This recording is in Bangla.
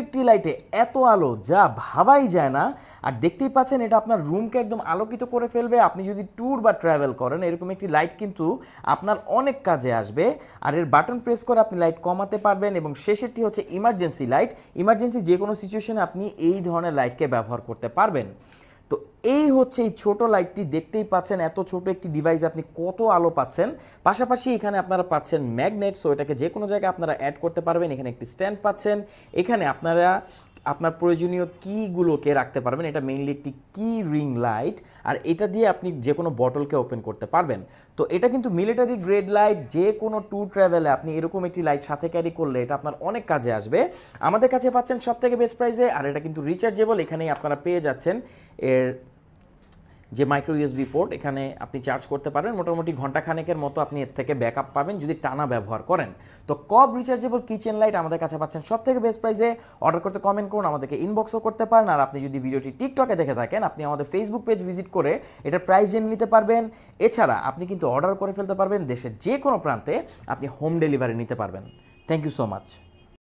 একটি লাইটে এত আলো যা ভাবাই যায় না। আর দেখতেই পাচ্ছেন এটা আপনার রুমকে একদম আলোকিত করে ফেলবে। আপনি যদি ট্যুর বা ট্রাভেল করেন এরকম একটি লাইট কিন্তু আপনার অনেক কাজে আসবে। আর এর বাটন প্রেস করে আপনি লাইট কমাতে পারবেন। এবং শেষেরটি হচ্ছে ইমার্জেন্সি লাইট। ইমার্জেন্সি যে কোনো সিচুয়েশনে আপনি এই ধরনের লাইটকে ব্যবহার করতে পারবেন। তো এই হচ্ছে এই ছোট লাইটটি, দেখতেই পাচ্ছেন এত ছোট একটি ডিভাইস আপনি কত আলো পাচ্ছেন। পাশাপাশি এখানে আপনারা পাচ্ছেন ম্যাগনেট, সো এটাকে যে কোনো জায়গায় আপনারা অ্যাড করতে পারবেন। এখানে একটি স্ট্যান্ড পাচ্ছেন, এখানে আপনারা আপনার প্রয়োজনীয় কিগুলোকে রাখতে পারবেন। এটা মেইনলি একটি কি রিং লাইট, আর এটা দিয়ে আপনি যে কোনো বটলকে ওপেন করতে পারবেন। তো এটা কিন্তু মিলিটারি গ্রেড লাইট। যে কোনো ট্যুর ট্রাভেলে আপনি এরকম একটি লাইট সাথে ক্যারি করলে এটা আপনার অনেক কাজে আসবে। আমাদের কাছে পাচ্ছেন সব থেকে বেস্ট প্রাইসে, আর এটা কিন্তু রিচার্জেবল। এখানেই আপনারা পেয়ে যাচ্ছেন এর যে মাইক্রো ইউএসবি পোর্ট, এখানে আপনি চার্জ করতে পারবেন। মোটামুটি ঘন্টাখানেকের মতো আপনি এর থেকে ব্যাকআপ পাবেন যদি টানা ব্যবহার করেন। তো কব রিচার্জেবল কিচেন লাইট আমাদের কাছে পাচ্ছেন সব থেকে বেস্ট প্রাইসে। অর্ডার করতে কমেন্ট করুন, আমাদেরকে ইনবক্সও করতে পারেন। আর আপনি যদি ভিডিওটি টিকটকে দেখে থাকেন আপনি আমাদের ফেসবুক পেজ ভিজিট করে এটার প্রাইস জেনে নিতে পারবেন। এছাড়া আপনি কিন্তু অর্ডার করে ফেলতে পারবেন দেশের যে কোনো প্রান্তে, আপনি হোম ডেলিভারি নিতে পারবেন। Thank you so much.